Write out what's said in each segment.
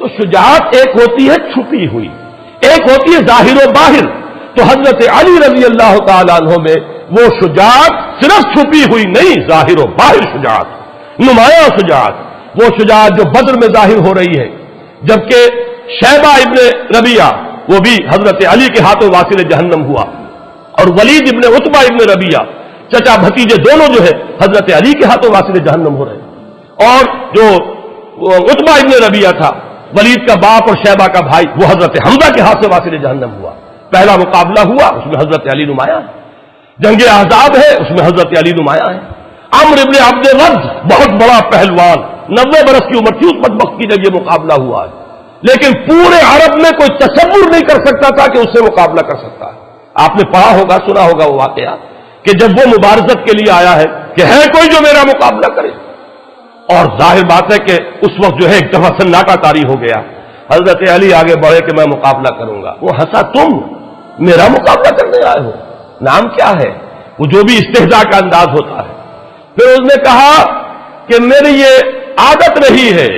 تو شجاعت ایک ہوتی ہے چھپی ہوئی، ایک ہوتی ہے ظاہر و باہر. تو حضرت علی رضی اللہ تعالیٰ عنہ میں وہ شجاعت صرف چھپی ہوئی نہیں، ظاہر و باہر شجاعت، نمایاں شجاعت، وہ شجاعت جو بدر میں ظاہر ہو رہی ہے. جبکہ شیبہ ابن ربیعہ وہ بھی حضرت علی کے ہاتھوں واصل جہنم ہوا، اور ولید ابن عتبہ ابن ربیعہ چچا بھتیجے دونوں جو ہے حضرت علی کے ہاتھوں واصل جہنم ہو رہے. اور جو عتبہ ابن ربیعہ تھا، ولید کا باپ اور شیبہ کا بھائی، وہ حضرت حمزہ کے ہاتھ سے واصل جہنم ہوا. پہلا مقابلہ ہوا، اس میں حضرت علی نمایاں ہے. جنگ احزاب ہے، اس میں حضرت علی نمایاں ہے. عمرو ابن عبد ود بہت بڑا پہلوان، 90 برس کی عمر تھی اس بدبخت کی جب یہ مقابلہ ہوا ہے، لیکن پورے عرب میں کوئی تصور نہیں کر سکتا تھا کہ اس سے مقابلہ کر سکتا ہے. آپ نے پڑھا ہوگا، سنا ہوگا وہ واقعہ کہ جب وہ مبارزت کے لیے آیا ہے کہ ہے کوئی جو میرا مقابلہ کرے، اور ظاہر بات ہے کہ اس وقت جو ہے ایک دفعہ سناٹا طاری ہو گیا. حضرت علی آگے بڑھے کہ میں مقابلہ کروں گا. وہ ہنسا، تم میرا مقابلہ کرنے آئے ہو؟ نام کیا ہے؟ وہ جو بھی استہزاء کا انداز ہوتا ہے. پھر اس نے کہا کہ میری یہ عادت رہی ہے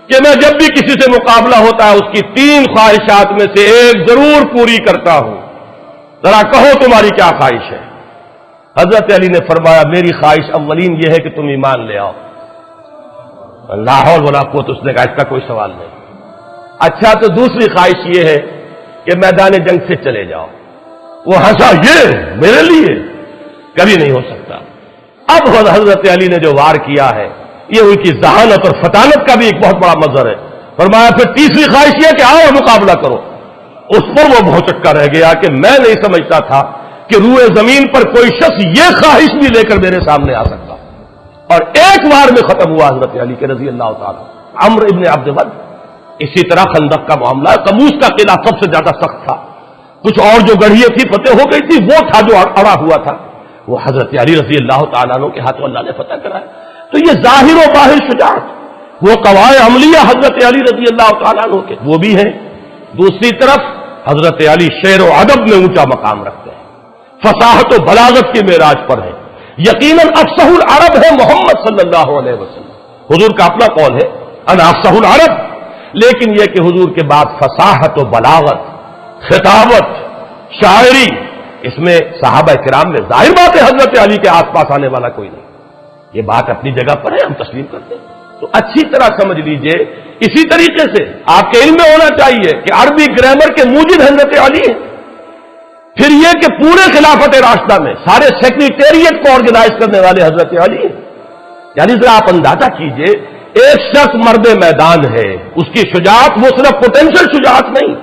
کہ میں جب بھی کسی سے مقابلہ ہوتا ہے اس کی 3 خواہشات میں سے ایک ضرور پوری کرتا ہوں. ذرا کہو تمہاری کیا خواہش ہے؟ حضرت علی نے فرمایا میری خواہش اولین یہ ہے کہ تم ایمان لے آؤ. لا حول ولا قوت. اس نے کہا اس کا کوئی سوال نہیں. اچھا تو دوسری خواہش یہ ہے کہ میدان جنگ سے چلے جاؤ. وہ ہنسا، یہ میرے لیے کبھی نہیں ہو سکتا. اب حضرت علی نے جو وار کیا ہے یہ ان کی ذہانت اور فطانت کا بھی ایک بہت بڑا مظہر ہے. فرمایا پھر تیسری خواہش یہ کہ آؤ مقابلہ کرو. اس پر وہ بھونچکا رہ گیا کہ میں نہیں سمجھتا تھا کہ روئے زمین پر کوئی شخص یہ خواہش بھی لے کر میرے سامنے آ سکتا. اور ایک بار میں ختم ہوا حضرت علی کے رضی اللہ تعالیٰ. عمرو ابن عبد ود. اسی طرح خندق کا معاملہ، قموس کا قلعہ سب سے زیادہ سخت تھا. کچھ اور جو گڑھیاں تھی فتح ہو گئی تھی، وہ تھا جو اڑا ہوا تھا، وہ حضرت علی رضی اللہ تعالیٰ عنہ کے ہاتھوں اللہ نے فتح کرایا. تو یہ ظاہر و باہر شجاعت، وہ قواعد عملیہ حضرت علی رضی اللہ تعالیٰ عنہ کے وہ بھی ہیں. دوسری طرف حضرت علی شعر و ادب میں اونچا مقام رکھتے ہیں، فصاحت و بلاغت کی معراج پر ہے. یقیناً افصح العرب ہے محمد صلی اللہ علیہ وسلم. حضور کا اپنا قول ہے انا افصح العرب، لیکن یہ کہ حضور کے بعد فصاحت و بلاغت، خطابت، شاعری، اس میں صحابہ کرام میں ظاہر بات ہے حضرت علی کے آس پاس آنے والا کوئی نہیں. یہ بات اپنی جگہ پر ہے، ہم تسلیم کرتے ہیں. تو اچھی طرح سمجھ لیجئے. اسی طریقے سے آپ کے علم میں ہونا چاہیے کہ عربی گرامر کے موجد حضرت علی ہیں. پھر یہ کہ پورے خلافت راشدہ میں سارے سیکریٹریٹ کو آرگنائز کرنے والے حضرت علی ہیں. یعنی ذرا آپ اندازہ کیجئے، ایک شخص مرد میدان ہے، اس کی شجاعت وہ صرف پوٹینشل شجاعت نہیں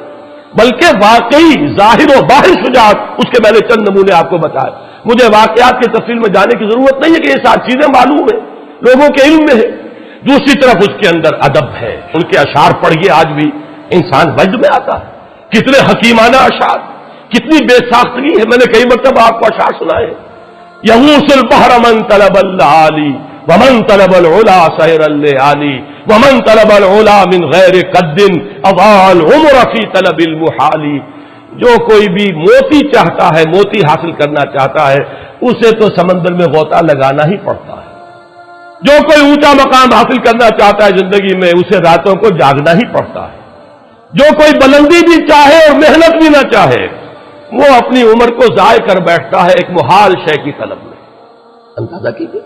بلکہ واقعی ظاہر و باہر شجاعت. اس کے میں نے چند نمونے آپ کو بتائے. مجھے واقعات کی تفصیل میں جانے کی ضرورت نہیں ہے کہ یہ ساری چیزیں معلوم ہیں، لوگوں کے علم میں ہے. دوسری طرف اس کے اندر ادب ہے. ان کے اشعار پڑھیے، آج بھی انسان وجد میں آتا ہے. کتنے حکیمانہ اشعار، کتنی بے ساختگی ہے. میں نے کئی مرتبہ آپ کو اشعار سنائے. یغوث البحر من طلب العالی ومن طلب العلا سیر الليالي ومن طلب العلا من غیر قد اضاع العمر في طلب المحال. جو کوئی بھی موتی چاہتا ہے، موتی حاصل کرنا چاہتا ہے، اسے تو سمندر میں غوطہ لگانا ہی پڑتا ہے. جو کوئی اونچا مقام حاصل کرنا چاہتا ہے زندگی میں، اسے راتوں کو جاگنا ہی پڑتا ہے. جو کوئی بلندی بھی چاہے اور محنت بھی نہ چاہے، وہ اپنی عمر کو ضائع کر بیٹھتا ہے ایک محال شے کی طلب میں. اندازہ کیجیے.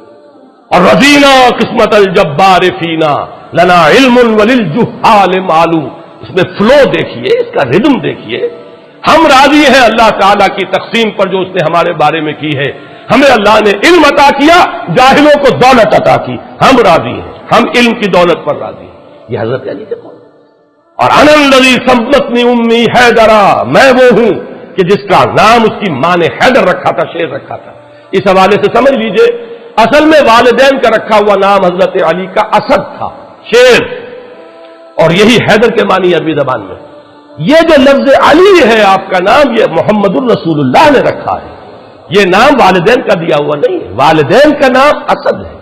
اور رضینا قسمت الجبار فینا لنا علم وللجہال معلوم. اس میں فلو دیکھیے، اس کا ردم دیکھیے. ہم راضی ہیں اللہ تعالیٰ کی تقسیم پر جو اس نے ہمارے بارے میں کی ہے. ہمیں اللہ نے علم عطا کیا، جاہلوں کو دولت عطا کی. ہم راضی ہیں، ہم علم کی دولت پر راضی ہیں. یہ حضرت علی کے قول. اور انا الذی سمتنی امی حیدرا، میں وہ ہوں کہ جس کا نام اس کی ماں نے حیدر رکھا تھا، شیر رکھا تھا. اس حوالے سے سمجھ لیجئے، اصل میں والدین کا رکھا ہوا نام حضرت علی کا اسد تھا، شیر، اور یہی حیدر کے معنی عربی زبان میں. یہ جو لفظ علی ہے آپ کا نام، یہ محمد الرسول اللہ نے رکھا ہے. یہ نام والدین کا دیا ہوا نہیں ہے. والدین کا نام اسد ہے،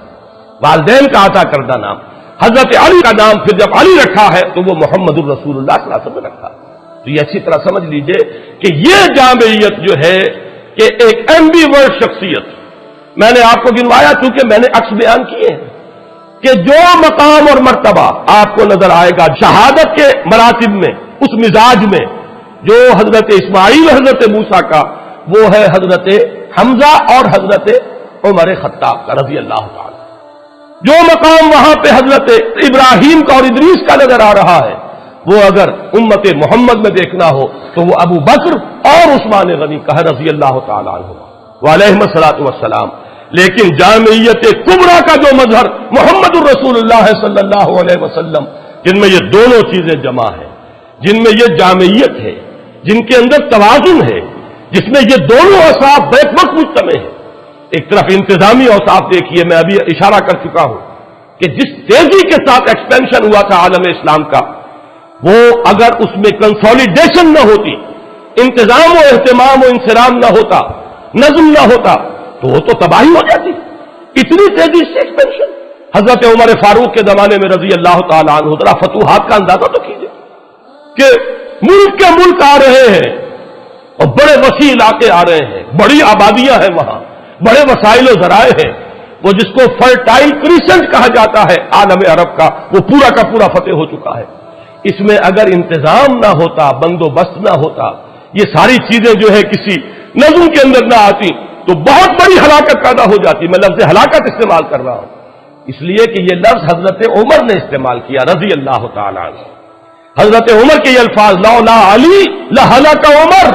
والدین کا عطا کردہ نام. حضرت علی کا نام پھر جب علی رکھا ہے تو وہ محمد الرسول اللہ صلی اللہ علیہ وسلم نے رکھا. تو یہ اچھی طرح سمجھ لیجئے کہ یہ جامعیت جو ہے کہ ایک ایمبی ورڈ شخصیت، میں نے آپ کو گنوایا چونکہ میں نے عکس بیان کیے ہیں. کہ جو مقام اور مرتبہ آپ کو نظر آئے گا شہادت کے مراتب میں، اس مزاج میں، جو حضرت اسماعیل حضرت موسیٰ کا، وہ ہے حضرت حمزہ اور حضرت عمر خطاب کا رضی اللہ تعالی۔ جو مقام وہاں پہ حضرت ابراہیم کا اور ادریس کا نظر آ رہا ہے، وہ اگر امت محمد میں دیکھنا ہو تو وہ ابو بکر اور عثمان غنی کا ہے رضی اللہ تعالی عنہ وعلیہم الصلاۃ والسلام۔ لیکن جامعیت کبریٰ کا جو مظہر محمد الرسول اللہ صلی اللہ علیہ وسلم، جن میں یہ دونوں چیزیں جمع ہیں، جن میں یہ جامعیت ہے، جن کے اندر توازن ہے، جس میں یہ دونوں اوصاف بیک وقت مجتمع ہیں۔ ایک طرف انتظامی اوصاف دیکھیے، میں ابھی اشارہ کر چکا ہوں کہ جس تیزی کے ساتھ ایکسپینشن ہوا تھا عالم اسلام کا، وہ اگر اس میں کنسولیڈیشن نہ ہوتی، انتظام و اہتمام و انصرام نہ ہوتا، نظم نہ ہوتا، تو وہ تو تباہی ہو جاتی۔ اتنی تیزی سے ایکسپینشن حضرت عمر فاروق کے زمانے میں رضی اللہ تعالی عنہ، ذرا فتوحات کا اندازہ تو کیجیے کہ ملک کے ملک آ رہے ہیں اور بڑے وسیع علاقے آ رہے ہیں، بڑی آبادیاں ہیں وہاں، بڑے وسائل و ذرائع ہیں، وہ جس کو فرٹائل کریسنٹ کہا جاتا ہے عالم عرب کا، وہ پورا کا پورا فتح ہو چکا ہے۔ اس میں اگر انتظام نہ ہوتا، بندوبست نہ ہوتا، یہ ساری چیزیں جو ہے کسی نظم کے اندر نہ آتی، تو بہت بڑی ہلاکت پیدا ہو جاتی۔ میں لفظ ہلاکت استعمال کر رہا ہوں اس لیے کہ یہ لفظ حضرت عمر نے استعمال کیا رضی اللہ تعالی عنہ۔ حضرت عمر کے یہ الفاظ، لولا علی لہلک عمر،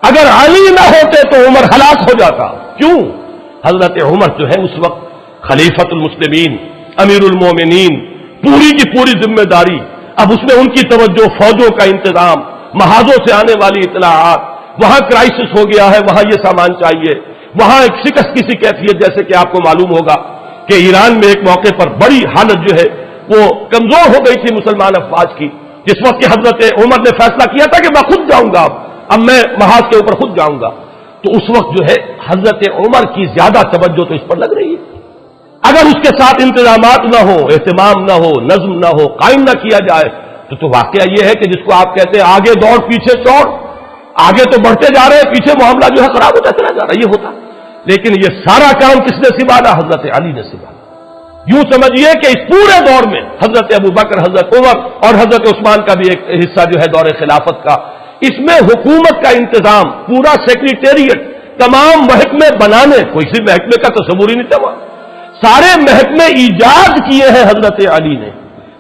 اگر علی نہ ہوتے تو عمر ہلاک ہو جاتا۔ کیوں؟ حضرت عمر جو ہے اس وقت خلیفۃ المسلمین، امیر المومنین، پوری کی پوری ذمہ داری، اب اس میں ان کی توجہ، فوجوں کا انتظام، محاذوں سے آنے والی اطلاعات، وہاں کرائسس ہو گیا ہے، وہاں یہ سامان چاہیے، وہاں ایک شکست کی سی کیفیت، جیسے کہ آپ کو معلوم ہوگا کہ ایران میں ایک موقع پر بڑی حالت جو ہے وہ کمزور ہو گئی تھی مسلمان افواج کی، جس وقت کہ حضرت عمر نے فیصلہ کیا تھا کہ میں خود جاؤں گا، اب میں محاذ کے اوپر خود جاؤں گا، تو اس وقت جو ہے حضرت عمر کی زیادہ توجہ تو اس پر لگ رہی ہے۔ اگر اس کے ساتھ انتظامات نہ ہو، اہتمام نہ ہو، نظم نہ ہو، قائم نہ کیا جائے، تو واقعہ یہ ہے کہ جس کو آپ کہتے ہیں آگے دوڑ پیچھے چوڑ، آگے تو بڑھتے جا رہے ہیں، پیچھے معاملہ جو ہے خراب ہوتا چلا جا رہا ہے، یہ ہوتا۔ لیکن یہ سارا کام کس نے سنبھالا؟ حضرت علی نے سنبھالا۔ یوں سمجھیے کہ اس پورے دور میں حضرت ابو بکر، حضرت عمر اور حضرت عثمان کا بھی ایک حصہ جو ہے دور خلافت کا، اس میں حکومت کا انتظام، پورا سیکریٹریٹ، تمام محکمے بنانے، کوئی سی محکمے کا تصور ہی نہیں تھا، سارے محکمے ایجاد کیے ہیں حضرت علی نے،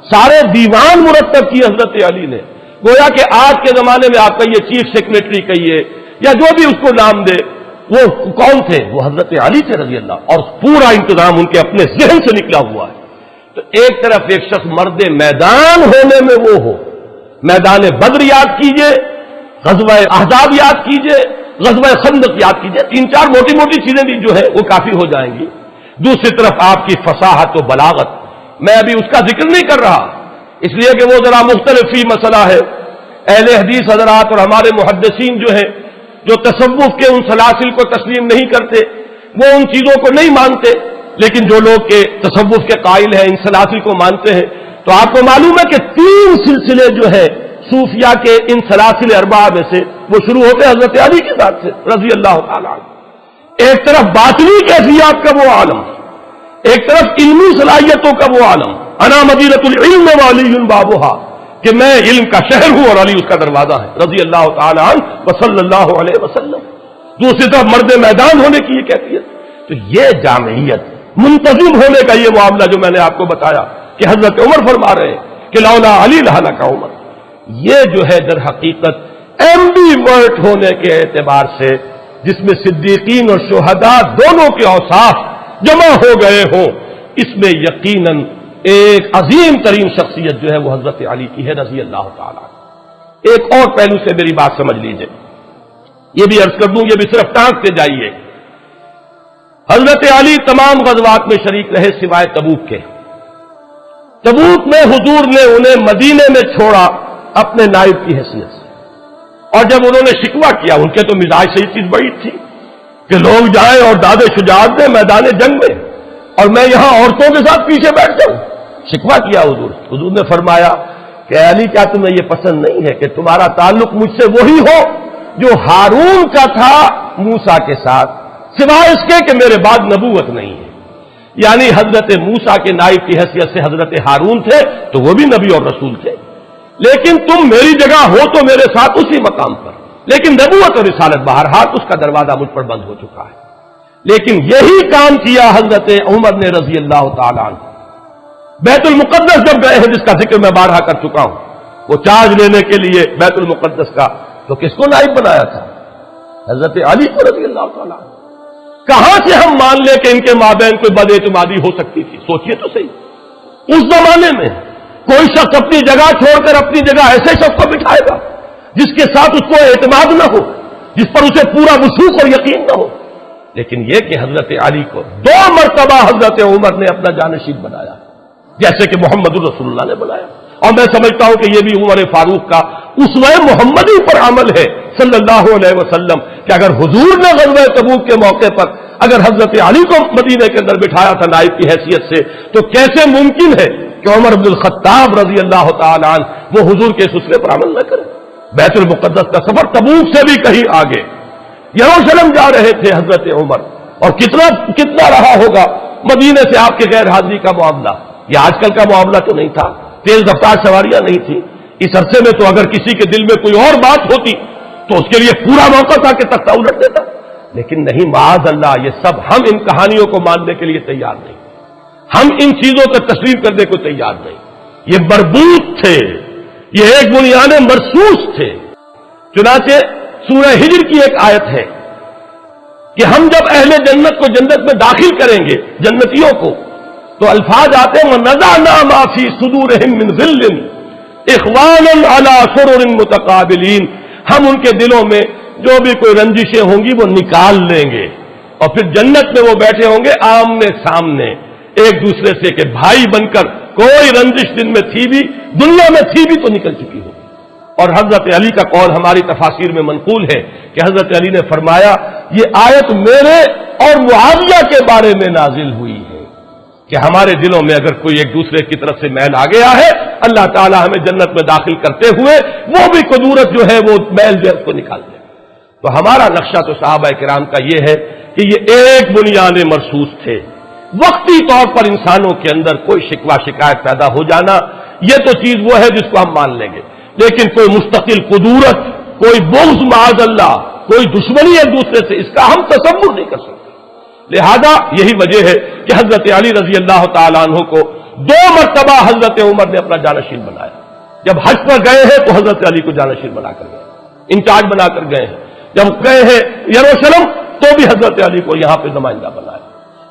سارے دیوان مرتب کیے حضرت علی نے۔ گویا کہ آج کے زمانے میں آپ کہیے چیف سیکریٹری کہیے یا جو بھی اس کو نام دے، وہ کون تھے؟ وہ حضرت علی تھے رضی اللہ، اور پورا انتظام ان کے اپنے ذہن سے نکلا ہوا ہے۔ تو ایک طرف ایک شخص مرد میدان ہونے میں وہ ہو، میدان بدر یاد کیجئے، غزوہ احزاب یاد کیجئے، غزوہ خندق یاد کیجئے، 3-4 موٹی موٹی چیزیں بھی جو ہے وہ کافی ہو جائیں گی۔ دوسری طرف آپ کی فصاحت و بلاغت، میں ابھی اس کا ذکر نہیں کر رہا اس لیے کہ وہ ذرا مختلف ہی مسئلہ ہے۔ اہل حدیث حضرات اور ہمارے محدثین جو ہے، جو تصوف کے ان سلاسل کو تسلیم نہیں کرتے، وہ ان چیزوں کو نہیں مانتے، لیکن جو لوگ کے تصوف کے قائل ہیں، ان سلاسل کو مانتے ہیں، تو آپ کو معلوم ہے کہ 3 سلسلے جو ہے صوفیہ کے ان سلاسل اربعہ میں سے وہ شروع ہوتے ہیں حضرت علی کے ذات سے رضی اللہ تعالیٰ عنہ۔ ایک طرف باطنی کیفیات کا وہ عالم، ایک طرف علمی صلاحیتوں کا وہ عالم، انا مدینۃ العلم وعلی بابھا، کہ میں علم کا شہر ہوں اور علی اس کا دروازہ ہے رضی اللہ تعالی عنہ وصلی اللہ علیہ وسلم۔ دوسری طرف مرد میدان ہونے کی یہ کیفیت، تو یہ جامعیت، منتظم ہونے کا یہ معاملہ جو میں نے آپ کو بتایا کہ حضرت عمر فرما رہے ہیں کہ لولا علی لہلک عمر، یہ جو ہے در حقیقت ایمبی ورٹ ہونے کے اعتبار سے، جس میں صدیقین اور شہداء دونوں کے اوصاف جمع ہو گئے ہوں، اس میں یقیناً ایک عظیم ترین شخصیت جو ہے وہ حضرت علی کی ہے رضی اللہ تعالیٰ۔ ایک اور پہلو سے میری بات سمجھ لیجئے، یہ بھی عرض کر دوں، یہ بھی صرف ٹانکتے جائیے۔ حضرت علی تمام غزوات میں شریک رہے سوائے تبوک کے۔ تبوک میں حضور نے انہیں مدینے میں چھوڑا اپنے نائب کی حیثیت سے، اور جب انہوں نے شکوہ کیا، ان کے تو مزاج سے یہ چیز بڑی تھی کہ لوگ جائیں اور داد شجاعت دیں میدان جنگ میں، اور میں یہاں عورتوں کے ساتھ پیچھے بیٹھ جاؤں۔ شکوہ کیا حضور نے فرمایا کہ علی کیا تمہیں یہ پسند نہیں ہے کہ تمہارا تعلق مجھ سے وہی ہو جو ہارون کا تھا موسیٰ کے ساتھ، سوائے اس کے کہ میرے بعد نبوت نہیں ہے۔ یعنی حضرت موسیٰ کے نائب کی حیثیت سے حضرت ہارون تھے تو وہ بھی نبی اور رسول تھے، لیکن تم میری جگہ ہو تو میرے ساتھ اسی مقام پر، لیکن نبوت اور رسالت بہرحال اس کا دروازہ مجھ پر بند ہو چکا ہے۔ لیکن یہی کام کیا حضرت عمر نے رضی اللہ تعالیٰ عنہ۔ بیت المقدس جب گئے ہیں، جس کا ذکر میں بارہا کر چکا ہوں، وہ چارج لینے کے لیے بیت المقدس کا تو کس کو نائب بنایا تھا؟ حضرت علی کو رضی اللہ تعالیٰ عنہ۔ کہاں سے ہم مان لیں کہ ان کے مابین کوئی بد اعتمادی ہو سکتی تھی؟ سوچئے تو صحیح، اس زمانے میں کوئی شخص اپنی جگہ چھوڑ کر اپنی جگہ ایسے شخص کو بٹھائے گا جس کے ساتھ اس کو اعتماد نہ ہو، جس پر اسے پورا وثوق اور یقین نہ ہو؟ لیکن یہ کہ حضرت علی کو 2 مرتبہ حضرت عمر نے اپنا جانشین بنایا، جیسے کہ محمد الرسول اللہ نے بنایا۔ اور میں سمجھتا ہوں کہ یہ بھی عمر فاروق کا اسوہ محمدی پر عمل ہے صلی اللہ علیہ وسلم، کہ اگر حضور نے غزوہ تبوک کے موقع پر اگر حضرت علی کو مدینے کے اندر بٹھایا تھا نائب کی حیثیت سے، تو کیسے ممکن ہے کہ عمر بن الخطاب رضی اللہ تعالیٰ عنہ وہ حضور کے اس اسوے پر عمل نہ کرے؟ بیت المقدس کا سفر تبوک سے بھی کہیں آگے، یروشلم جا رہے تھے حضرت عمر، اور کتنا رہا ہوگا مدینے سے آپ کے غیر حاضری کا معاملہ۔ یہ آج کل کا معاملہ تو نہیں تھا، تیز رفتار سواریاں نہیں تھی، اس عرصے میں تو اگر کسی کے دل میں کوئی اور بات ہوتی تو اس کے لیے پورا موقع تھا کہ تختہ الٹ دیتا، لیکن نہیں، معاذ اللہ، یہ سب ہم ان کہانیوں کو ماننے کے لیے تیار نہیں، ہم ان چیزوں کو تسلیم کرنے کو تیار نہیں۔ یہ مربوط تھے، یہ ایک بنیاد مرصوص تھے۔ چنانچہ سورہ ہجر کی ایک آیت ہے کہ ہم جب اہل جنت کو جنت میں داخل کریں گے، جنتیوں کو، تو الفاظ آتے ہیں وَنَزَعْنَا مَا فِي صُدُورِهِم مِّن غِلٍّ إِخْوَانًا عَلَىٰ سُرُرٍ مُتَقَابِلِينَ، ہم ان کے دلوں میں جو بھی کوئی رنجشیں ہوں گی وہ نکال لیں گے، اور پھر جنت میں وہ بیٹھے ہوں گے آمنے سامنے ایک دوسرے سے، کہ بھائی بن کر کوئی رنجش دن میں تھی بھی، دنیا میں تھی بھی تو نکل چکی ہوگی۔ اور حضرت علی کا قول ہماری تفاسیر میں منقول ہے کہ حضرت علی نے فرمایا یہ آیت میرے اور معاویہ کے بارے میں نازل ہوئی ہے کہ ہمارے دلوں میں اگر کوئی ایک دوسرے کی طرف سے میل آ گیا ہے، اللہ تعالیٰ ہمیں جنت میں داخل کرتے ہوئے وہ بھی قدورت جو ہے وہ میل جو ہے اس کو نکال دے۔ تو ہمارا نقشہ تو صحابہ کرام کا یہ ہے کہ یہ ایک بنیاد مرصوص تھے۔ وقتی طور پر انسانوں کے اندر کوئی شکوہ شکایت پیدا ہو جانا، یہ تو چیز وہ ہے جس کو ہم مان لیں گے، لیکن کوئی مستقل قدورت، کوئی بغض معاذ اللہ، کوئی دشمنی ایک دوسرے سے، اس کا ہم تصور نہیں کر سکتے۔ لہذا یہی وجہ ہے کہ حضرت علی رضی اللہ تعالیٰ عنہ کو 2 مرتبہ حضرت عمر نے اپنا جانشین بنایا۔ جب حج پر گئے ہیں تو حضرت علی کو جانشین بنا کر گئے، انچارج بنا کر گئے ہیں۔ جب گئے ہیں یروشلم تو بھی حضرت علی کو یہاں پہ نمائندہ بنایا۔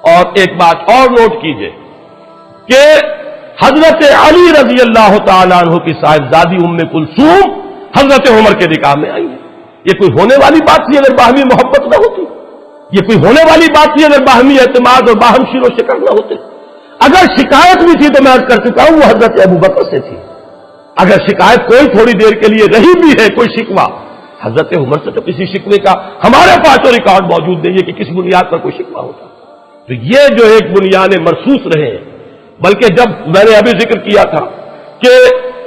اور ایک بات اور نوٹ کیجئے کہ حضرت علی رضی اللہ تعالیٰ عنہ کی صاحبزادی ام کلثوم حضرت عمر کے نکاح میں آئی ہے۔ یہ کوئی ہونے والی بات تھی اگر باہمی محبت نہ ہوتی؟ یہ کوئی ہونے والی بات تھی اگر باہمی اعتماد اور باہم شیر و شکر نہ ہوتے؟ اگر شکایت بھی تھی تو میں عرض کر چکا ہوں وہ حضرت ابوبکر سے تھی۔ اگر شکایت کوئی تھوڑی دیر کے لیے رہی بھی ہے، کوئی شکوہ، حضرت عمر سے تو کسی شکوے کا ہمارے پاس تو ریکارڈ موجود نہیں ہے کہ کس بنیاد پر کوئی شکوہ ہوتا۔ تو یہ جو ایک بنیاد مرصوص رہے ہیں، بلکہ جب میں نے ابھی ذکر کیا تھا کہ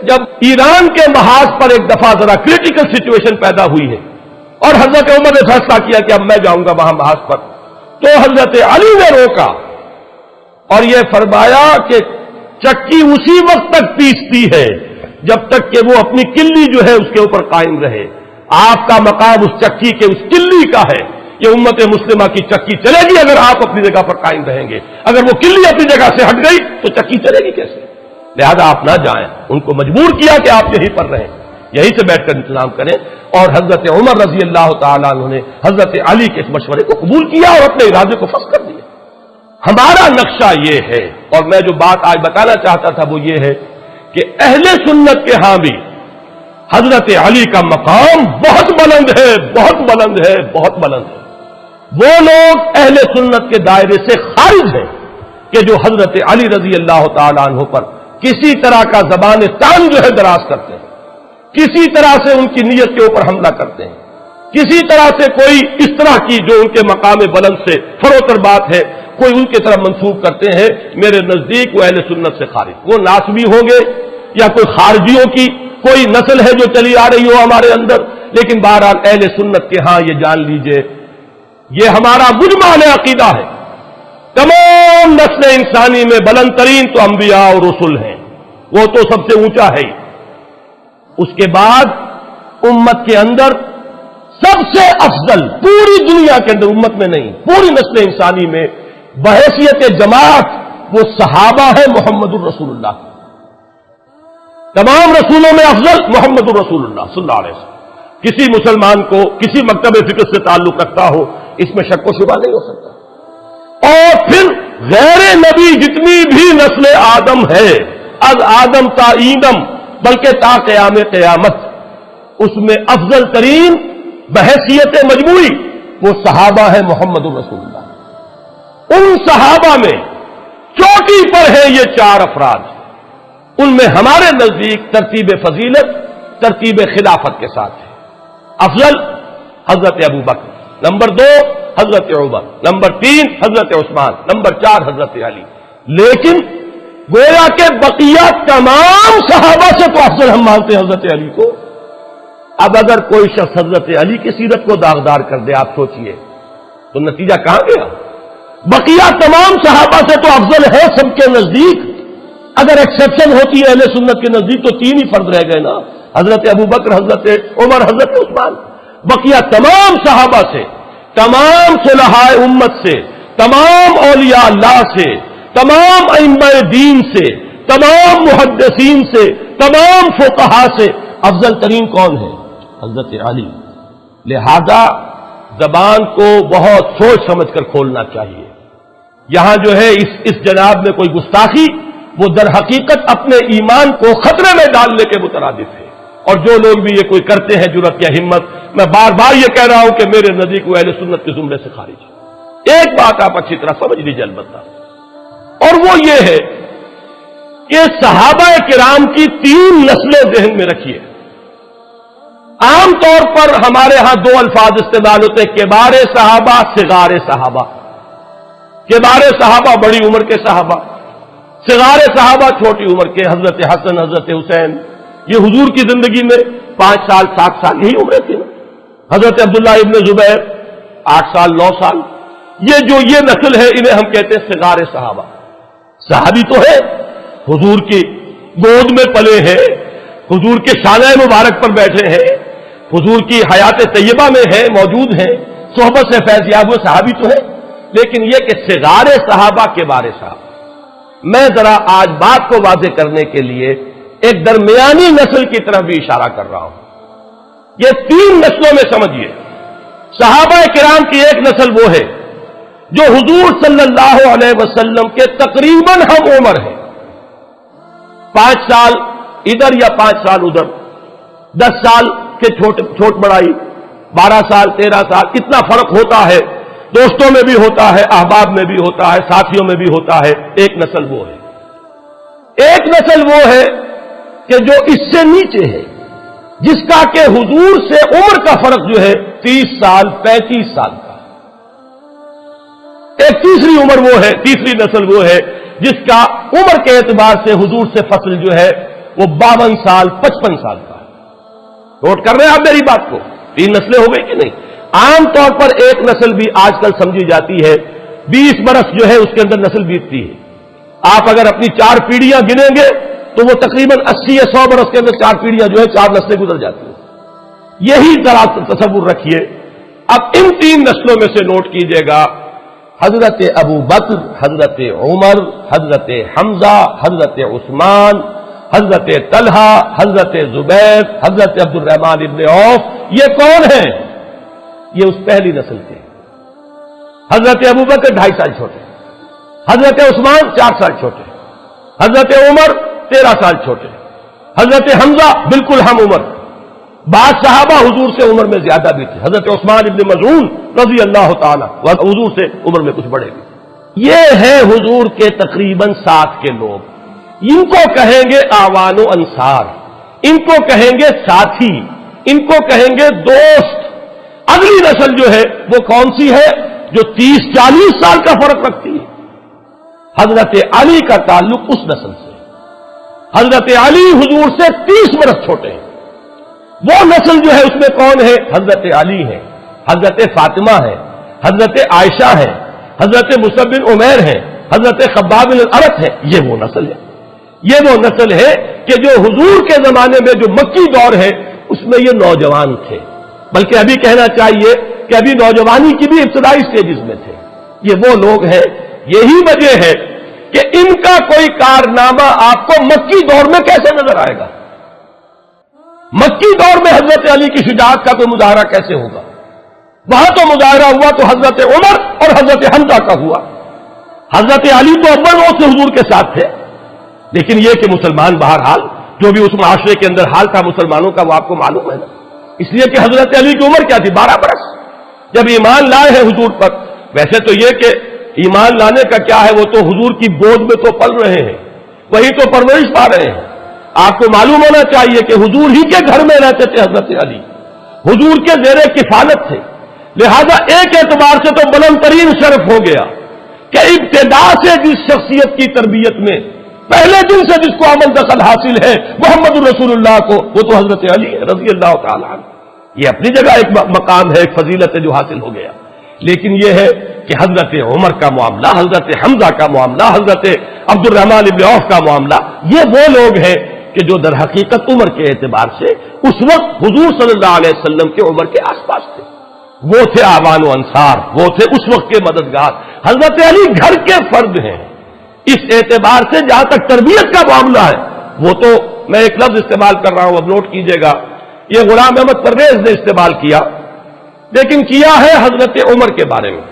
جب ایران کے محاذ پر ایک دفعہ ذرا کریٹیکل سچویشن پیدا ہوئی ہے اور حضرت عمر نے فیصلہ کیا کہ اب میں جاؤں گا وہاں محاذ پر، تو حضرت علی نے روکا اور یہ فرمایا کہ چکی اسی وقت تک پیستی ہے جب تک کہ وہ اپنی کلی جو ہے اس کے اوپر قائم رہے۔ آپ کا مقام اس چکی کے اس کلی کا ہے۔ یہ امت مسلمہ کی چکی چلے گی اگر آپ اپنی جگہ پر قائم رہیں گے، اگر وہ کلی اپنی جگہ سے ہٹ گئی تو چکی چلے گی کیسے؟ لہذا آپ نہ جائیں، ان کو مجبور کیا کہ آپ یہیں پر رہیں، یہیں سے بیٹھ کر انتظام کریں۔ اور حضرت عمر رضی اللہ تعالیٰ عنہ نے حضرت علی کے اس مشورے کو قبول کیا اور اپنے ارادے کو فس کر دیا۔ ہمارا نقشہ یہ ہے، اور میں جو بات آج بتانا چاہتا تھا وہ یہ ہے کہ اہل سنت کے ہاں بھی حضرت علی کا مقام بہت بلند ہے، بہت بلند ہے، بہت بلند ہے۔ وہ لوگ اہل سنت کے دائرے سے خارج ہیں کہ جو حضرت علی رضی اللہ تعالیٰ عنہ پر کسی طرح کا زبان تان جو ہے دراز کرتے ہیں، کسی طرح سے ان کی نیت کے اوپر حملہ کرتے ہیں، کسی طرح سے کوئی اس طرح کی جو ان کے مقام بلند سے فروتر بات ہے کوئی ان کی طرف منسوب کرتے ہیں، میرے نزدیک وہ اہل سنت سے خارج، وہ ناسبی ہوں گے یا کوئی خارجیوں کی کوئی نسل ہے جو چلی آ رہی ہو ہمارے اندر، لیکن بہرحال اہل سنت کے ہاں یہ جان لیجئے، یہ ہمارا مجمع عقیدہ ہے، تمام نسل انسانی میں بلند ترین تو انبیاء اور رسل ہیں، وہ تو سب سے اونچا ہے ہی۔ اس کے بعد امت کے اندر سب سے افضل، پوری دنیا کے اندر، امت میں نہیں، پوری نسل انسانی میں بحیثیت جماعت وہ صحابہ ہے محمد الرسول اللہ۔ تمام رسولوں میں افضل محمد الرسول اللہ صلی اللہ علیہ وسلم۔ کسی مسلمان کو کسی مکتب فکر سے تعلق رکھتا ہو اس میں شک و شبہ نہیں ہو سکتا۔ اور پھر غیر نبی جتنی بھی نسل آدم ہے، از آدم تا ایدم، بلکہ تا قیام قیامت، اس میں افضل ترین بحیثیت مجموعی وہ صحابہ ہے محمد الرسول اللہ۔ ان صحابہ میں چوٹی پر ہیں یہ چار افراد، ان میں ہمارے نزدیک ترتیب فضیلت ترتیب خلافت کے ساتھ ہے۔ افضل حضرت ابو بکر، نمبر 2 حضرت عمر، نمبر 3 حضرت عثمان، نمبر 4 حضرت علی۔ لیکن گویا کہ بقیہ تمام صحابہ سے تو افضل ہم مانتے ہیں حضرت علی کو۔ اب اگر کوئی شخص حضرت علی کی سیرت کو داغدار کر دے، آپ سوچئے تو نتیجہ کہاں گیا؟ بقیہ تمام صحابہ سے تو افضل ہے سب کے نزدیک، اگر ایکسیپشن ہوتی ہے اہل سنت کے نزدیک تو 3 ہی فرد رہ گئے نا، حضرت ابو بکر، حضرت عمر، حضرت عثمان۔ بقیہ تمام صحابہ سے، تمام صلحاء امت سے، تمام اولیاء اللہ سے، تمام ائمہ دین سے، تمام محدثین سے، تمام فقہاء سے افضل ترین کون ہے؟ حضرت علی۔ لہذا زبان کو بہت سوچ سمجھ کر کھولنا چاہیے۔ یہاں جو ہے اس جناب میں کوئی گستاخی، وہ در حقیقت اپنے ایمان کو خطرے میں ڈالنے کے مترادف ہے۔ اور جو لوگ بھی یہ کوئی کرتے ہیں جرأت یا ہمت، میں بار بار یہ کہہ رہا ہوں کہ میرے نزدیک وہ اہل سنت کے زمرے سے خارج ہے۔ ایک بات آپ اچھی طرح سمجھ لیجیے البتہ، اور وہ یہ ہے کہ صحابہ کرام کی 3 نسلیں ذہن میں رکھیے۔ عام طور پر ہمارے ہاں 2 الفاظ استعمال ہوتے ہیں، کبار صحابہ، صغار صحابہ۔ کبار صحابہ بڑی عمر کے صحابہ، صغار صحابہ چھوٹی عمر کے، حضرت حسن، حضرت حسین، یہ حضور کی زندگی میں 5 سال 7 سال یہی عمریں تھی نا۔ حضرت عبداللہ ابن زبیر 8 سال 9 سال، یہ نسل ہے، انہیں ہم کہتے ہیں صغار صحابہ۔ صحابی تو ہے، حضور کی گود میں پلے ہیں، حضور کے شانہ مبارک پر بیٹھے ہیں، حضور کی حیات طیبہ میں ہے، موجود ہیں، صحبت سے فیض یاب ہوئے، صحابی تو ہے۔ لیکن یہ کہ صغار صحابہ کے بارے صحابہ، میں ذرا آج بات کو واضح کرنے کے لیے ایک درمیانی نسل کی طرف بھی اشارہ کر رہا ہوں۔ یہ 3 نسلوں میں سمجھیے، صحابہ کرام کی ایک نسل وہ ہے جو حضور صلی اللہ علیہ وسلم کے تقریباً ہم عمر ہیں، 5 سال ادھر یا 5 سال ادھر، 10 سال کے چھوٹ بڑائی، 12 سال 13 سال، اتنا فرق ہوتا ہے، دوستوں میں بھی ہوتا ہے، احباب میں بھی ہوتا ہے، ساتھیوں میں بھی ہوتا ہے۔ ایک نسل وہ ہے، ایک نسل وہ ہے کہ جو اس سے نیچے ہے، جس کا کہ حضور سے عمر کا فرق جو ہے 30 سال 35 سال کا۔ ایک تیسری عمر وہ ہے، تیسری نسل وہ ہے جس کا عمر کے اعتبار سے حضور سے فصل جو ہے وہ 52 سال 55 سال کا ہے۔ نوٹ کر رہے ہیں آپ میری بات کو؟ 3 نسلیں ہو گئی کہ نہیں؟ عام طور پر ایک نسل بھی آج کل سمجھی جاتی ہے، 20 برس جو ہے اس کے اندر نسل بیتتی ہے۔ آپ اگر اپنی 4 پیڑھیاں گنیں گے تو وہ تقریباً 80 یا 100 برس کے اندر 4 پیڑھیاں جو ہے 4 نسلیں گزر جاتی ہیں۔ یہی ذرا تصور رکھیے۔ اب ان 3 نسلوں میں سے نوٹ کیجئے گا، حضرت ابو بکر، حضرت عمر، حضرت حمزہ، حضرت عثمان، حضرت طلحہ، حضرت زبیر، حضرت عبد الرحمن ابن عوف، یہ کون ہیں؟ یہ اس پہلی نسل کے۔ حضرت ابو بکر 2.5 سال چھوٹے، حضرت عثمان 4 سال چھوٹے، حضرت عمر 13 سال چھوٹے، حضرت حمزہ بالکل ہم عمر، بعض صحابہ حضور سے عمر میں زیادہ بھی تھے، حضرت عثمان ابن مظعون رضی اللہ تعالی حضور سے عمر میں کچھ بڑے بھی۔ یہ ہے حضور کے تقریباً 7 کے لوگ، ان کو کہیں گے اعوان و انصار، ان کو کہیں گے ساتھی، ان کو کہیں گے دوست۔ اگلی نسل جو ہے وہ کون سی ہے؟ جو 30-40 سال کا فرق رکھتی ہے۔ حضرت علی کا تعلق اس نسل سے، حضرت علی حضور سے 30 برس چھوٹے ہیں۔ وہ نسل جو ہے اس میں کون ہے؟ حضرت علی ہے، حضرت فاطمہ ہے، حضرت عائشہ ہے، حضرت مصعب بن عمیر ہیں، حضرت خباب بن الارت ہے، یہ وہ نسل ہے، یہ وہ نسل ہے کہ جو حضور کے زمانے میں جو مکی دور ہے اس میں یہ نوجوان تھے، بلکہ ابھی کہنا چاہیے کہ ابھی نوجوانی کی بھی ابتدائی سٹیجز میں تھے۔ یہ وہ لوگ ہیں، یہی وجہ ہے کہ ان کا کوئی کارنامہ آپ کو مکی دور میں کیسے نظر آئے گا؟ مکی دور میں حضرت علی کی شجاعت کا کوئی مظاہرہ کیسے ہوگا؟ وہاں تو مظاہرہ ہوا تو حضرت عمر اور حضرت حمزہ کا ہوا۔ حضرت علی تو اول روز سے حضور کے ساتھ تھے، لیکن یہ کہ مسلمان بہرحال جو بھی اس معاشرے کے اندر حال تھا مسلمانوں کا وہ آپ کو معلوم ہے نا، اس لیے کہ حضرت علی کی عمر کیا تھی؟ 12 برس جب ایمان لائے ہیں حضور پر۔ ویسے تو یہ کہ ایمان لانے کا کیا ہے، وہ تو حضور کی گود میں تو پل رہے ہیں، وہی تو پرورش پا رہے ہیں۔ آپ کو معلوم ہونا چاہیے کہ حضور ہی کے گھر میں رہتے تھے حضرت علی، حضور کے زیر کفالت تھے، لہذا ایک اعتبار سے تو بلند ترین شرف ہو گیا کہ ابتدا سے جس شخصیت کی تربیت میں پہلے دن سے جس کو عمل دخل حاصل ہے محمد الرسول اللہ کو، وہ تو حضرت علی ہے رضی اللہ تعالیٰ عنہ۔ یہ اپنی جگہ ایک مقام ہے، ایک فضیلت ہے جو حاصل ہو گیا، لیکن یہ ہے کہ حضرت عمر کا معاملہ، حضرت حمزہ کا معاملہ، حضرت عبد الرحمن بن عوف کا معاملہ، یہ وہ لوگ ہیں کہ جو در حقیقت عمر کے اعتبار سے اس وقت حضور صلی اللہ علیہ وسلم کے عمر کے آس پاس تھے، وہ تھے آوان و انصار، وہ تھے اس وقت کے مددگار۔ حضرت علی گھر کے فرد ہیں، اس اعتبار سے جہاں تک تربیت کا معاملہ ہے وہ تو میں ایک لفظ استعمال کر رہا ہوں، اب نوٹ کیجئے گا، یہ غلام احمد پرویز نے استعمال کیا، لیکن کیا ہے حضرت عمر کے بارے میں۔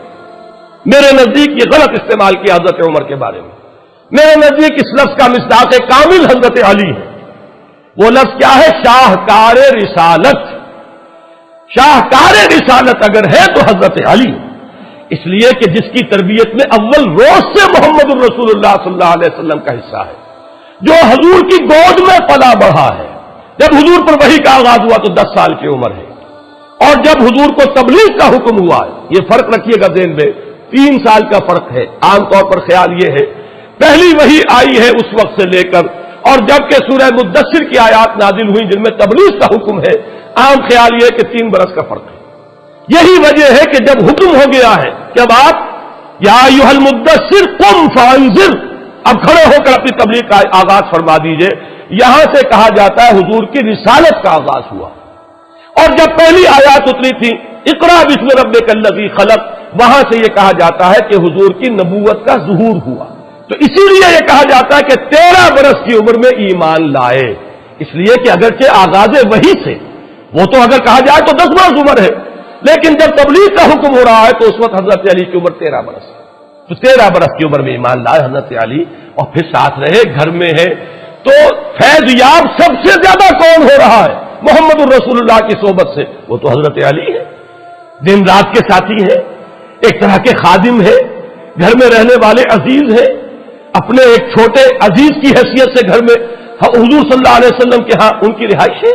میرے نزدیک یہ غلط استعمال کیا حضرت عمر کے بارے میں۔ میرے نزدیک اس لفظ کا مصداق کامل حضرت علی ہے۔ وہ لفظ کیا ہے؟ شاہکار رسالت۔ شاہکار رسالت اگر ہے تو حضرت علی، اس لیے کہ جس کی تربیت میں اول روز سے محمد الرسول اللہ صلی اللہ علیہ وسلم کا حصہ ہے، جو حضور کی گود میں پلا بڑھا ہے۔ جب حضور پر وحی کا آغاز ہوا تو 10 سال کی عمر ہے، اور جب حضور کو تبلیغ کا حکم ہوا ہے، یہ فرق رکھیے گا ذہن میں، 3 سال کا فرق ہے۔ عام طور پر خیال یہ ہے پہلی وحی آئی ہے اس وقت سے لے کر، اور جب کہ سورہ مدثر کی آیات نازل ہوئی جن میں تبلیغ کا حکم ہے، عام خیال یہ ہے کہ 3 برس کا فرق ہے۔ یہی وجہ ہے کہ جب حکم ہو گیا ہے کہ اب آپ یا ایھا المدثر قم فانذر، اب کھڑے ہو کر اپنی تبلیغ کا آغاز فرما دیجئے، یہاں سے کہا جاتا ہے حضور کی رسالت کا آغاز ہوا۔ اور جب پہلی آیات اتری تھی اقرا بسم ربک الذی خلق، وہاں سے یہ کہا جاتا ہے کہ حضور کی نبوت کا ظہور ہوا، تو اسی لیے یہ کہا جاتا ہے کہ 13 برس کی عمر میں ایمان لائے، اس لیے کہ اگرچہ آغاز وحی سے وہ تو اگر کہا جائے تو 10 برس عمر ہے، لیکن جب تبلیغ کا حکم ہو رہا ہے تو اس وقت حضرت علی کی عمر 13 برس ہے، تو 13 برس کی عمر میں ایمان لائے حضرت علی، اور پھر ساتھ رہے، گھر میں ہے۔ تو فیض یاب سب سے زیادہ کون ہو رہا ہے محمد الرسول اللہ کی صحبت سے؟ وہ تو حضرت علی ہے، دن رات کے ساتھی ہیں، ایک طرح کے خادم ہیں، گھر میں رہنے والے عزیز ہیں، اپنے ایک چھوٹے عزیز کی حیثیت سے گھر میں حضور صلی اللہ علیہ وسلم کے ہاں ان کی رہائش ہے۔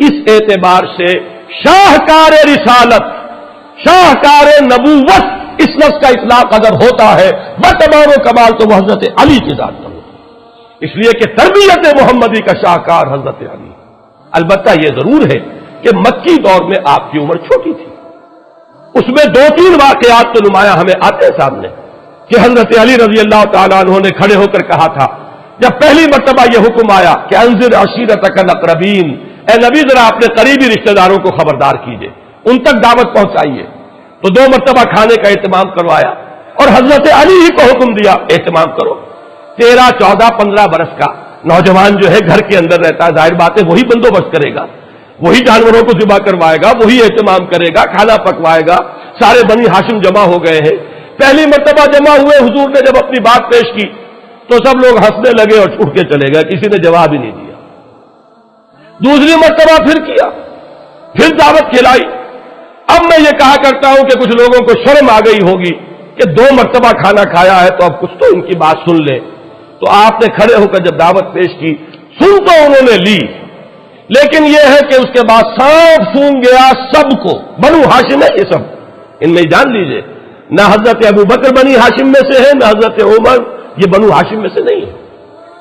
اس اعتبار سے شاہکار رسالت، شاہکار نبوت، اس لفظ کا اطلاق اگر ہوتا ہے بتمام و کمال تو وہ حضرت علی کی ذات پر ہوتا ہے، اس لیے کہ تربیت محمدی کا شاہکار حضرت علی۔ البتہ یہ ضرور ہے کہ مکی دور میں آپ کی عمر چھوٹی تھی، اس میں 2-3 واقعات تو نمایاں ہمیں آتے ہیں سامنے کہ حضرت علی رضی اللہ تعالیٰ عنہ نے کھڑے ہو کر کہا تھا جب پہلی مرتبہ یہ حکم آیا کہ انذر عشیرتک الاقربین، اے نبی ذرا اپنے قریبی رشتہ داروں کو خبردار کیجئے، ان تک دعوت پہنچائیے، تو 2 مرتبہ کھانے کا اہتمام کروایا اور حضرت علی ہی کو حکم دیا اہتمام کرو۔ 13, 14, 15 برس کا نوجوان جو ہے گھر کے اندر رہتا ہے، ظاہر بات ہے وہی بندوبست کرے گا، وہی جانوروں کو ذبح کروائے گا، وہی اہتمام کرے گا، کھانا پکوائے گا۔ سارے بنی ہاشم جمع ہو گئے ہیں، پہلی مرتبہ جمع ہوئے، حضور نے جب اپنی بات پیش کی تو سب لوگ ہنسنے لگے اور اٹھ کے چلے گئے، کسی نے جواب ہی نہیں دیا۔ دوسری مرتبہ پھر کیا، پھر دعوت کھلائی۔ اب میں یہ کہا کرتا ہوں کہ کچھ لوگوں کو شرم آ گئی ہوگی کہ 2 مرتبہ کھانا کھایا ہے تو اب کچھ تو ان کی بات سن لیں، تو آپ نے کھڑے ہو کر جب دعوت پیش کی، سن تو انہوں نے لی، لیکن یہ ہے کہ اس کے بعد سانپ سون گیا سب کو۔ بنو ہاشم ہے یہ سب، ان میں جان لیجئے، نہ حضرت ابو بکر بنی ہاشم میں سے ہے، نہ حضرت عمر، یہ بنو ہاشم میں سے نہیں ہے۔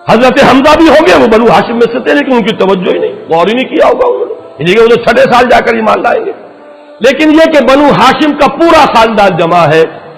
حضرت حمزہ بھی ہوں گے، وہ بنو ہاشم میں سے تھے، لیکن ان کی توجہ ہی نہیں، غور ہی نہیں کیا ہوگا انہوں نے، یہ چھٹے سال جا کر ایمان لائیں گے۔ لیکن یہ کہ بنو ہاشم کا پورا خاندان جمع ہے،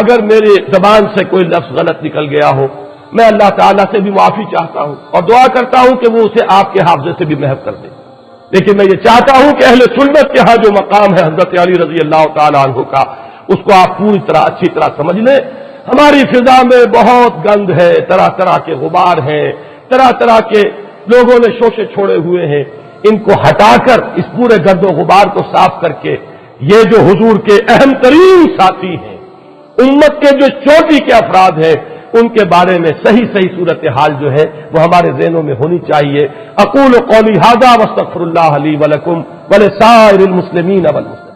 اگر میری زبان سے کوئی لفظ غلط نکل گیا ہو، میں اللہ تعالیٰ سے بھی معافی چاہتا ہوں اور دعا کرتا ہوں کہ وہ اسے آپ کے حافظے سے بھی محو کر دے۔ لیکن میں یہ چاہتا ہوں کہ اہل سنت کے ہاں جو مقام ہے حضرت علی رضی اللہ تعالیٰ عنہ کا، اس کو آپ پوری طرح اچھی طرح سمجھ لیں۔ ہماری فضا میں بہت گند ہے، طرح طرح کے غبار ہیں، طرح طرح کے لوگوں نے شوشے چھوڑے ہوئے ہیں، ان کو ہٹا کر اس پورے گرد و غبار کو صاف کر کے یہ جو حضور کے اہم ترین ساتھی ہیں، امت کے جو چوٹی کے افراد ہیں، ان کے بارے میں صحیح صورتحال جو ہے وہ ہمارے ذہنوں میں ہونی چاہیے۔ اقول قولی ھذا واستغفر اللہ لی ولکم ولسائر المسلمین والمسلمات۔